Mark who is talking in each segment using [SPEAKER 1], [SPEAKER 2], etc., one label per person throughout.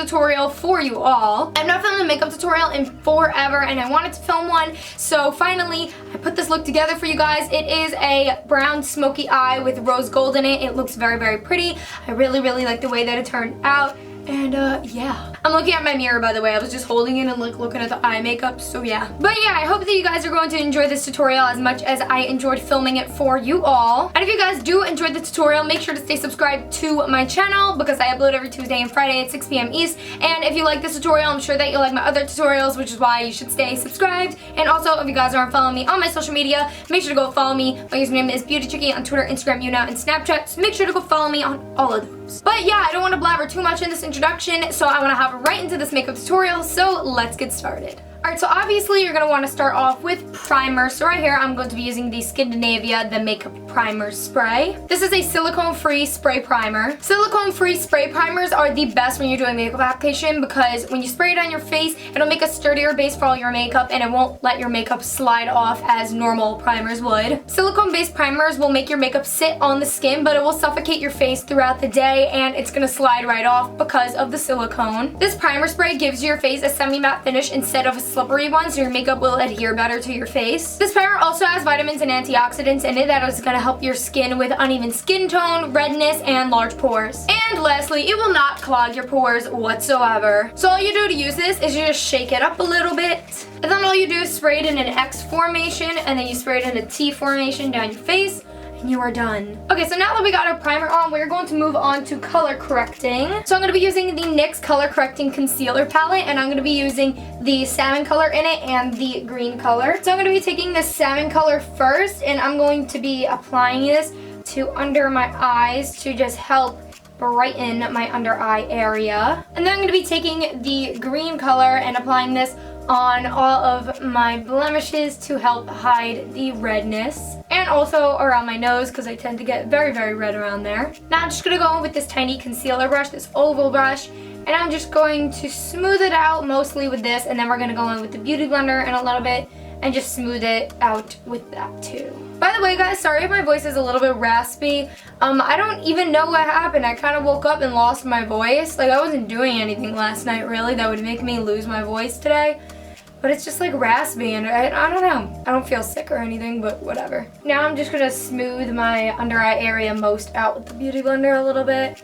[SPEAKER 1] tutorial for you all. I've not filmed a makeup tutorial in forever and I wanted to film one, so finally I put this look together for you guys. It is a brown smoky eye with rose gold in it. It looks very, very pretty. I really, really like the way that it turned out. And yeah. I'm looking at my mirror, by the way. I was just holding it and like looking at the eye makeup, so yeah. But yeah, I hope that you guys are going to enjoy this tutorial as much as I enjoyed filming it for you all. And if you guys do enjoy the tutorial, make sure to stay subscribed to my channel because I upload every Tuesday and Friday at 6 p.m. East. And if you like this tutorial, I'm sure that you'll like my other tutorials, which is why you should stay subscribed. And also, if you guys aren't following me on my social media, make sure to go follow me. My username is BeautyChickee on Twitter, Instagram, YouNow, and Snapchat. So make sure to go follow me on all of those. But yeah, I don't want to blabber too much in this introduction, so I want to hop right into this makeup tutorial, so let's get started. Alright, so obviously you're going to want to start off with primer. So right here I'm going to be using the Skindinavia The Makeup Primer Spray. This is a silicone-free spray primer. Silicone-free spray primers are the best when you're doing makeup application because when you spray it on your face, it'll make a sturdier base for all your makeup and it won't let your makeup slide off as normal primers would. Silicone-based primers will make your makeup sit on the skin, but it will suffocate your face throughout the day and it's going to slide right off because of the silicone. This primer spray gives your face a semi-matte finish instead of a slippery one, so your makeup will adhere better to your face. This primer also has vitamins and antioxidants in it that is going to help your skin with uneven skin tone, redness, and large pores. And lastly, it will not clog your pores whatsoever. So all you do to use this is you just shake it up a little bit, and then all you do is spray it in an X formation, and then you spray it in a T formation down your face, and you are done. Okay, so now that we got our primer on, we're going to move on to color correcting. So I'm going to be using the NYX Color Correcting Concealer Palette, and I'm going to be using the salmon color in it and the green color. So I'm going to be taking the salmon color first, and I'm going to be applying this to under my eyes to just help brighten my under eye area. And then I'm going to be taking the green color and applying this on all of my blemishes to help hide the redness, and also around my nose because I tend to get very, very red around there. Now I'm just going to go in with this tiny concealer brush, this oval brush, and I'm just going to smooth it out mostly with this, and then we're going to go in with the Beauty Blender in a little bit and just smooth it out with that too. By the way, guys, sorry if my voice is a little bit raspy. I don't even know what happened. I kind of woke up and lost my voice. Like, I wasn't doing anything last night, really, that would make me lose my voice today. But it's just like raspy and I don't know. I don't feel sick or anything, but whatever. Now I'm just gonna smooth my under eye area most out with the Beauty Blender a little bit.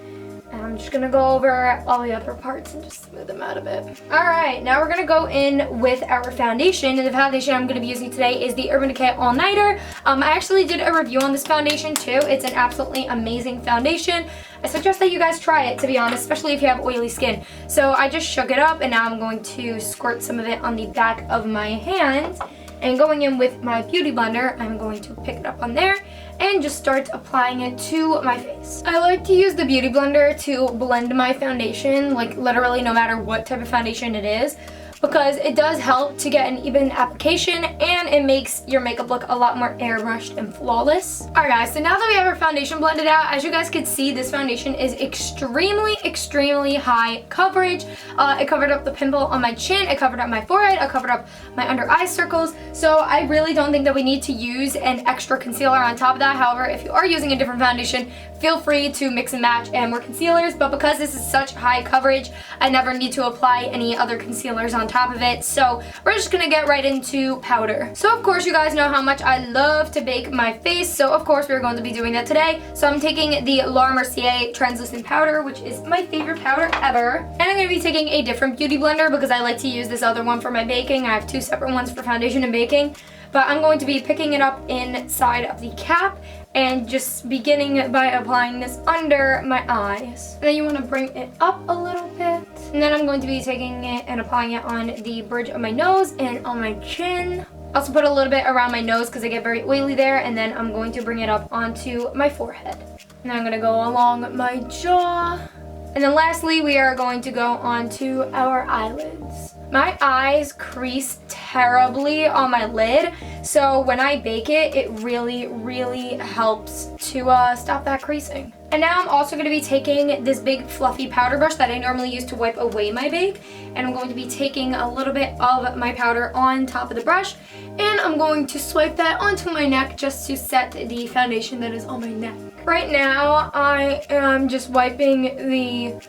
[SPEAKER 1] And I'm just gonna go over all the other parts and just smooth them out a bit. Alright, now we're gonna go in with our foundation. And the foundation I'm gonna be using today is the Urban Decay All Nighter. I actually did a review on this foundation too. It's an absolutely amazing foundation. I suggest that you guys try it, to be honest, especially if you have oily skin. So I just shook it up and now I'm going to squirt some of it on the back of my hand. And going in with my Beauty Blender, I'm going to pick it up on there and just start applying it to my face. I like to use the Beauty Blender to blend my foundation, like literally no matter what type of foundation it is, because it does help to get an even application and it makes your makeup look a lot more airbrushed and flawless. Alright guys, so now that we have our foundation blended out, as you guys can see, this foundation is extremely high coverage. It covered up the pimple on my chin, it covered up my forehead, it covered up my under eye circles, so I really don't think that we need to use an extra concealer on top of that. However, if you are using a different foundation, feel free to mix and match and more concealers, but because this is such high coverage, I never need to apply any other concealers on top of it, so we're just gonna get right into powder. So of course you guys know how much I love to bake my face, so of course we're going to be doing that today. So I'm taking the Laura Mercier translucent powder, which is my favorite powder ever, and I'm gonna be taking a different Beauty Blender because I like to use this other one for my baking. I have two separate ones for foundation and baking, but I'm going to be picking it up inside of the cap and just beginning by applying this under my eyes. And then you want to bring it up a little bit. And then I'm going to be taking it and applying it on the bridge of my nose and on my chin. Also put a little bit around my nose because I get very oily there, and then I'm going to bring it up onto my forehead. And then I'm going to go along my jaw. And then lastly, we are going to go onto our eyelids. My eyes crease terribly on my lid, so when I bake it, it really helps to stop that creasing. And now I'm also going to be taking this big fluffy powder brush that I normally use to wipe away my bake, and I'm going to be taking a little bit of my powder on top of the brush, and I'm going to swipe that onto my neck just to set the foundation that is on my neck. Right now, I am just wiping the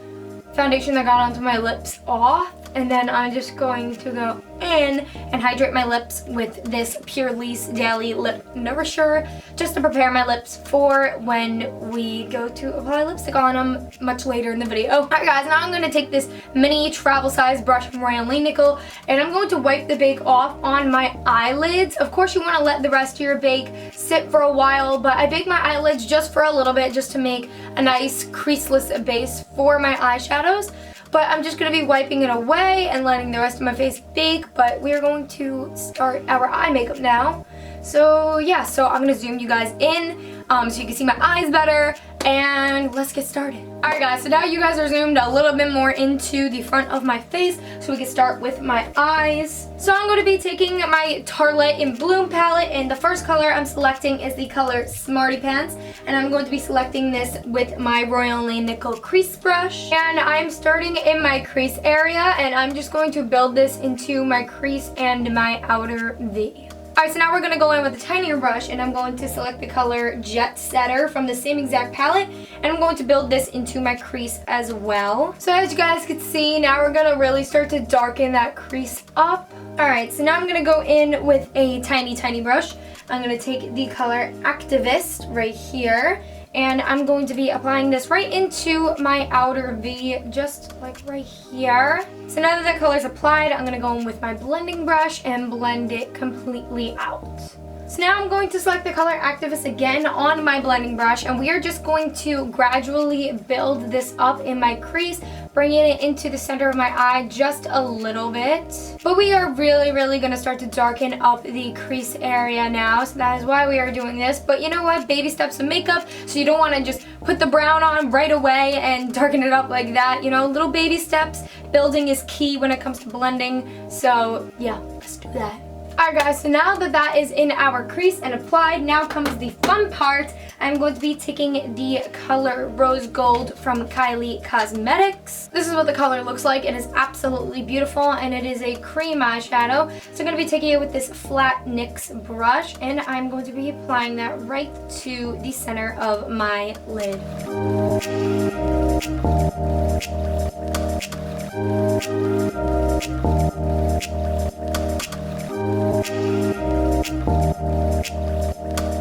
[SPEAKER 1] foundation that got onto my lips off. And then I'm just going to go in and hydrate my lips with this Pure Lease Daily Lip Nourisher just to prepare my lips for when we go to apply lipstick on them much later in the video. Alright guys, now I'm going to take this mini travel size brush from Royal Nickel and I'm going to wipe the bake off on my eyelids. Of course you want to let the rest of your bake sit for a while, but I bake my eyelids just for a little bit just to make a nice creaseless base for my eyeshadows. But I'm just going to be wiping it away and letting the rest of my face bake. But we're going to start our eye makeup now. So yeah, so I'm going to zoom you guys in so you can see my eyes better. And let's get started. Alright guys, so now you guys are zoomed a little bit more into the front of my face. So we can start with my eyes. So I'm going to be taking my Tartelette in Bloom palette. And the first color I'm selecting is the color Smarty Pants. And I'm going to be selecting this with my Royal Nickel crease brush. And I'm starting in my crease area. And I'm just going to build this into my crease and my outer V. Alright, so now we're going to go in with a tinier brush and I'm going to select the color Jet Setter from the same exact palette and I'm going to build this into my crease as well. So as you guys can see, now we're going to really start to darken that crease up. Alright, so now I'm going to go in with a tiny brush. I'm going to take the color Activist right here. And I'm going to be applying this right into my outer V, just like right here. So now that that color's applied, I'm gonna go in with my blending brush and blend it completely out. So now I'm going to select the color Activist again on my blending brush and we are just going to gradually build this up in my crease, bringing it into the center of my eye just a little bit. But we are really going to start to darken up the crease area now, so that is why we are doing this. But you know what? Baby steps of makeup, so you don't want to just put the brown on right away and darken it up like that. You know, little baby steps. Building is key when it comes to blending, so yeah, let's do that. Alright guys, so now that that is in our crease and applied, now comes the fun part. I'm going to be taking the color Rose Gold from Kylie Cosmetics. This is what the color looks like. It is absolutely beautiful and it is a cream eyeshadow. So I'm going to be taking it with this flat NYX brush and I'm going to be applying that right to the center of my lid.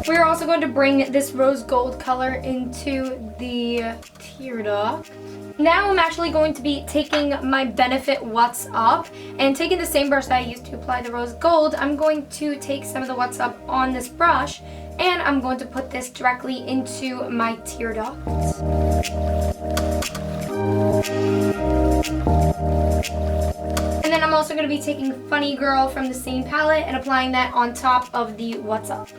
[SPEAKER 1] We're also going to bring this rose gold color into the tear duct. Now I'm actually going to be taking my Benefit What's Up and taking the same brush that I used to apply the rose gold. I'm going to take some of the What's Up on this brush and I'm going to put this directly into my tear duct. And then I'm also going to be taking Funny Girl from the same palette and applying that on top of the What's Up.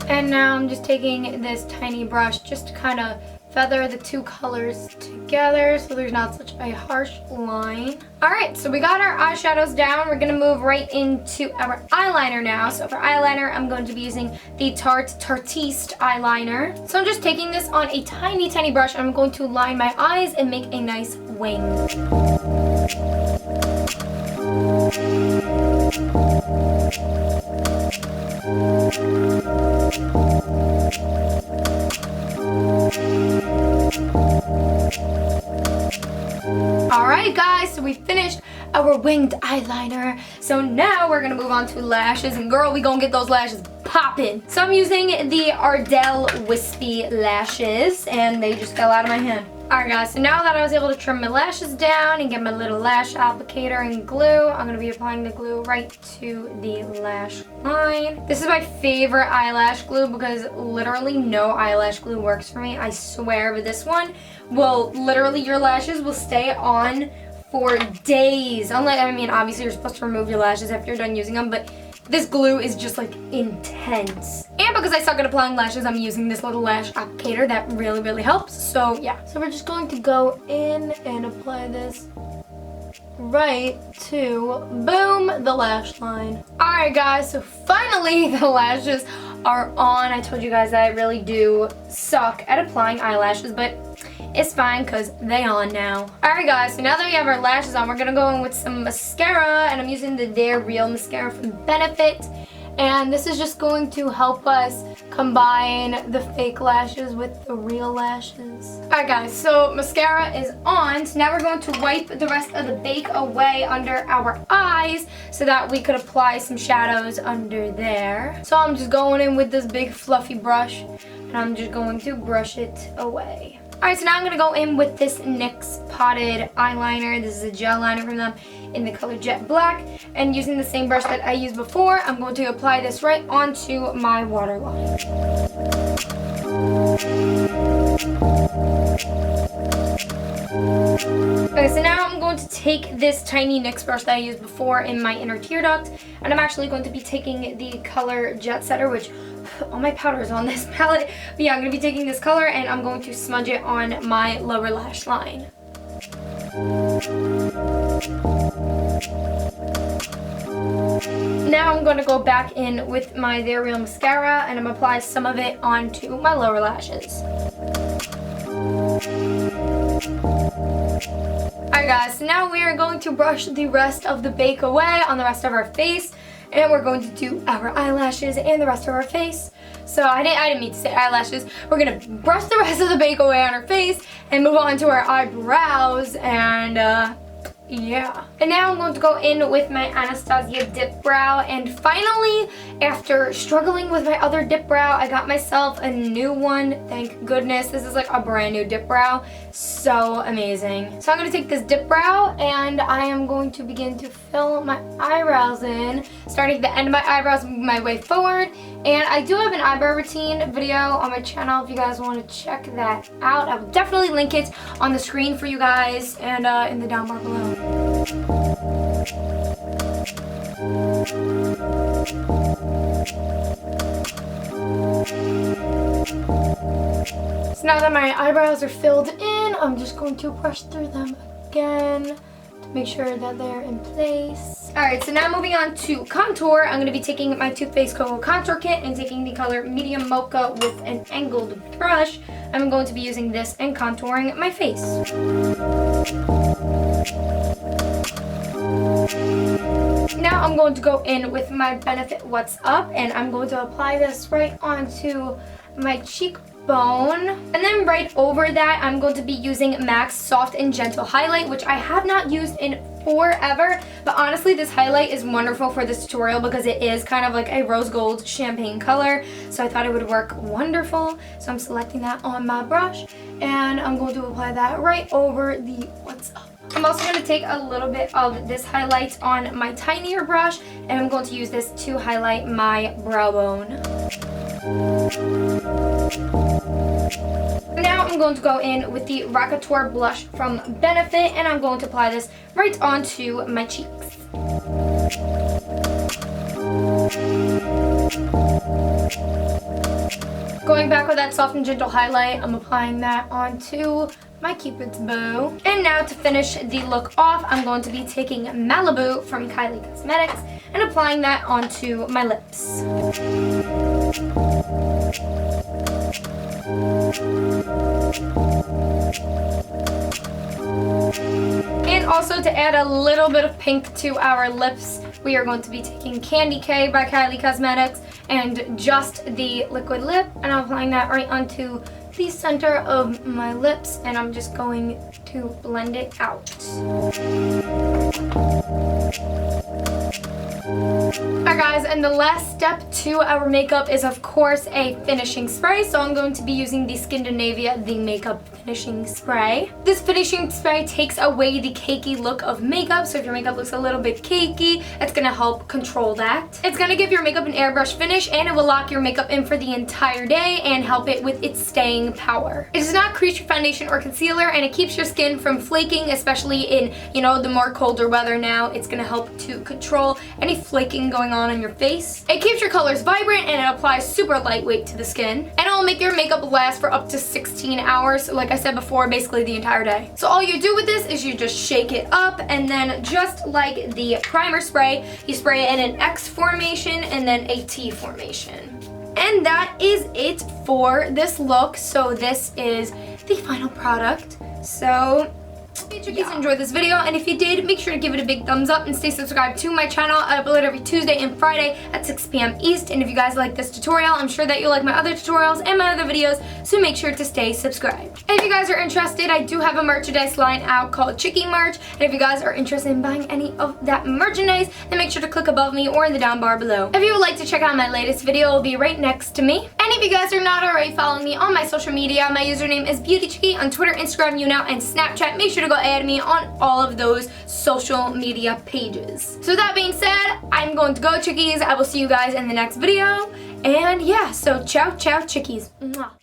[SPEAKER 1] And now I'm just taking this tiny brush just to kind of feather the two colors together so there's not such a harsh line. Alright, so we got our eyeshadows down. We're going to move right into our eyeliner now. So for eyeliner, I'm going to be using the Tarte Tartiste eyeliner. So I'm just taking this on a tiny brush and I'm going to line my eyes and make a nice wing. Alright guys, so we finished our winged eyeliner. So now we're gonna move on to lashes, and girl, we gonna get those lashes popping. So I'm using the Ardell Wispy lashes, and they just fell out of my hand. Alright guys, so now that I was able to trim my lashes down and get my little lash applicator and glue, I'm going to be applying the glue right to the lash line. This is my favorite eyelash glue because literally no eyelash glue works for me, I swear, but this one will literally, your lashes will stay on for days. Unlike, I mean, obviously you're supposed to remove your lashes after you're done using them, but this glue is just like intense. And because I suck at applying lashes, I'm using this little lash applicator that really helps. So yeah, so we're just going to go in and apply this right to, boom, the lash line. Alright guys, so finally the lashes are on. I told you guys that I really do suck at applying eyelashes, but it's fine because they on now. Alright guys, so now that we have our lashes on, we're going to go in with some mascara, and I'm using the Dare Real mascara from Benefit. And this is just going to help us combine the fake lashes with the real lashes. Alright guys, so mascara is on. So now we're going to wipe the rest of the bake away under our eyes so that we could apply some shadows under there. So I'm just going in with this big fluffy brush and I'm just going to brush it away. Alright, so now I'm going to go in with this NYX Potted eyeliner. This is a gel liner from them in the color Jet Black. And using the same brush that I used before, I'm going to apply this right onto my waterline. Okay, so now I'm going to take this tiny NYX brush that I used before in my inner tear duct, and I'm actually going to be taking the color Jet Setter, which all my powder is on this palette. But yeah, I'm going to be taking this color and I'm going to smudge it on my lower lash line. Now I'm going to go back in with my They're Real mascara and I'm going to apply some of it onto my lower lashes. Alright guys, so now we are going to brush the rest of the bake away on the rest of our face. And we're going to do our eyelashes and the rest of our face. So I didn't mean to say eyelashes. We're going to brush the rest of the bake away on our face and move on to our eyebrows and yeah. And now I'm going to go in with my Anastasia dip brow, and finally, after struggling with my other dip brow, I got myself a new one. Thank goodness. This is like a brand new dip brow. So amazing. So I'm going to take this dip brow and I am going to begin to fill my eyebrows in, starting at the end of my eyebrows, moving my way forward. And I do have an eyebrow routine video on my channel if you guys want to check that out. I will definitely link it on the screen for you guys and in the down bar below. So now that my eyebrows are filled in, I'm just going to brush through them again to make sure that they're in place. Alright, so now moving on to contour, I'm going to be taking my Too Faced Cocoa Contour Kit and taking the color Medium Mocha with an angled brush. I'm going to be using this and contouring my face. Now I'm going to go in with my Benefit What's Up and I'm going to apply this right onto my cheekbone. And then right over that, I'm going to be using MAC's Soft and Gentle Highlight, which I have not used in forever. But honestly, this highlight is wonderful for this tutorial because it is kind of like a rose gold champagne color. So I thought it would work wonderful. So I'm selecting that on my brush and I'm going to apply that right over the What's Up. I'm also going to take a little bit of this highlight on my tinier brush and I'm going to use this to highlight my brow bone. Now I'm going to go in with the Rockateur blush from Benefit and I'm going to apply this right onto my cheeks. Going back with that Soft and Gentle highlight, I'm applying that onto my Cupid's bow. And now to finish the look off, I'm going to be taking Malibu from Kylie Cosmetics and applying that onto my lips. And also to add a little bit of pink to our lips, we are going to be taking Candy K by Kylie Cosmetics and Just the Liquid Lip, and I'm applying that right onto the center of my lips and I'm just going to blend it out. Alright guys, and the last step to our makeup is of course a finishing spray. So I'm going to be using the Skindinavia The Makeup Finishing Spray. This finishing spray takes away the cakey look of makeup. So if your makeup looks a little bit cakey, it's going to help control that. It's going to give your makeup an airbrush finish and it will lock your makeup in for the entire day and help it with its staying power. It does not crease your foundation or concealer and it keeps your skin from flaking, especially in, you know, the more colder weather now. It's going to help to control any flaking going on your face. It keeps your colors vibrant and it applies super lightweight to the skin. And it will make your makeup last for up to 16 hours, like I said before, basically the entire day. So all you do with this is you just shake it up and then just like the primer spray, you spray it in an X formation and then a T formation. And that is it for this look. So this is the final product. So Hope you chickies enjoyed this video, and if you did, make sure to give it a big thumbs up and stay subscribed to my channel. I upload every Tuesday and Friday at 6 p.m. East, and if you guys like this tutorial, I'm sure that you'll like my other tutorials and my other videos, so make sure to stay subscribed. And if you guys are interested, I do have a merchandise line out called Chickee merch, and if you guys are interested in buying any of that merchandise, then make sure to click above me or in the down bar below. If you would like to check out my latest video, it will be right next to me. And if you guys are not already following me on my social media, my username is BeautyChickee on Twitter, Instagram, YouNow, and Snapchat. Make sure to go add me on all of those social media pages. So that being said, I'm going to go, chickies. I will see you guys in the next video. And yeah, so ciao, ciao, chickies. Mwah.